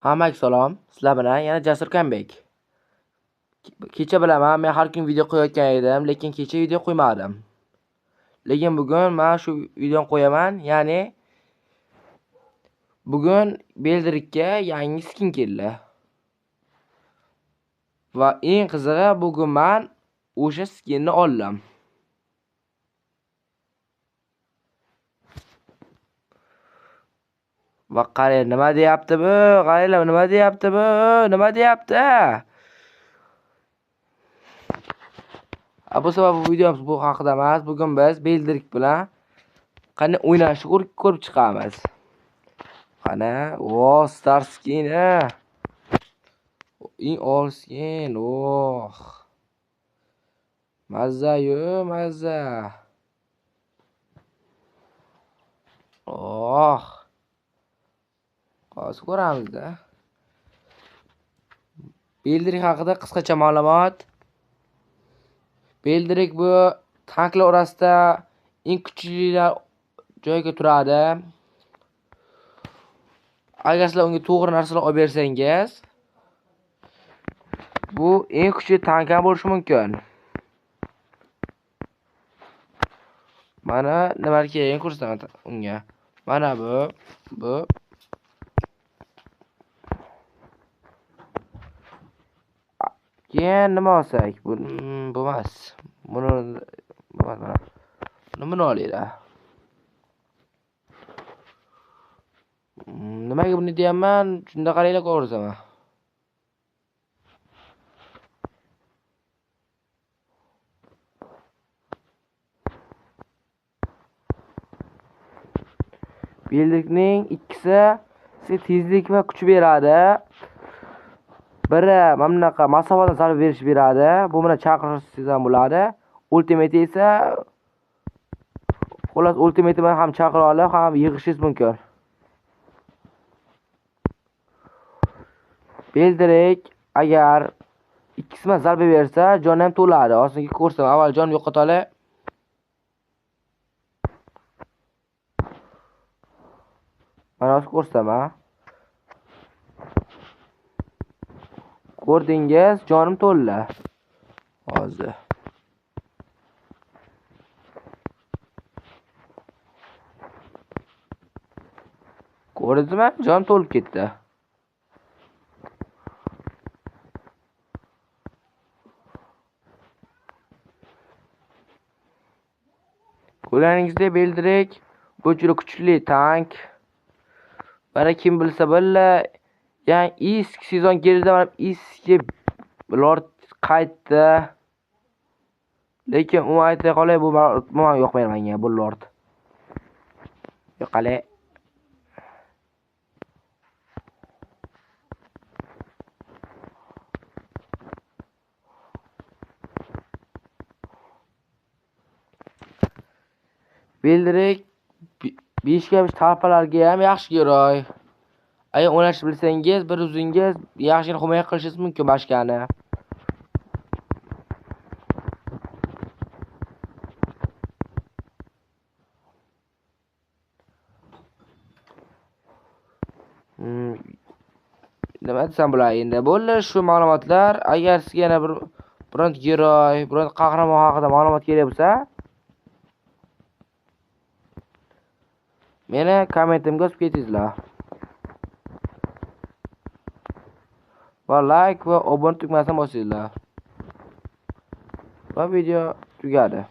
Hammaga salom. Sizlar bilan yana Jasur Kambek. Kecha bilaman, men har kun video qo'yayotgan edim, lekin kecha video qo'ymadim. Lekin bugun men shu videoni qo'yaman, ya'ni bugun Beldirikka yangi skin keldi. Va eng qizig'i, bugun men o'sha skinni oldim. Va qarang, nima deyapti bu? Qaranglar, nima deyapti bu? Nima deyapti? Bu sabab bu videomiz bu haqida emas. Bugun biz Beldirik bilan qanday o'ynashni ko'rib chiqamiz. Qani, Star Skin. Eng ol skin. Mazza-yu, mazza. Hozir ko'ramiz-da. Beldirik haqida qisqacha ma'lumot. Beldirik bu tanklar orasida eng kuchlilar joyga turadi. Agar sizlar unga to'g'ri narsalar olib bersangiz, bu eng kuchli tank ham bo'lishi mumkin. Mana nimalar kerakligini ko'rsataman unga. Mana bu keyin nima olsak? Bu emas. Buni olaylik. Nimaga buni deyapman? Shunda qaranglar ko'rsaman. Beldirikning ikkisi tezlik va kuch beradi. Biri mana bunaqa masofadan zarba berish beradi. Bu bilan chaqirishsiz ham bo'ladi. Ultimate esa xolos ultimate bilan ham chaqira olib, ham yig'ishingiz mumkin. Beldirik agar ikkisidan zarba bersa, joni ham to'ladi. Osinga ko'rsam, avval jon yo'qotali. Mana hozir ko'rsam-a. Ko'rdingiz, jonim to'ldi. Hozir. Ko'rdingizmi? Jon to'lib ketdi. Ko'rganingizdek, Beldirik bu juda kuchli tank. Mana kim bilsa billa, yani eski sezon gerida mana eski Lord qaytdi. Lekin u aytay qolay, bu menga yoqmaydi menga bu Lord. Yo'qale. Beldirik 5 ga talpalarga ham yaxshi giroy. Agar o'ynashni bilsangiz, bir o'zingiz yaxshigina himoya qilishingiz mumkin boshqani. Nima desam bo'ladi endi? Bo'ldi shu ma'lumotlar. Agar sizga yana biron giroy, biron qahramon haqida ma'lumot kerak bo'lsa, meni kommentimga yozib ketingizlar. Va like va obuna tugmasini bosinglar. Va video tugadi.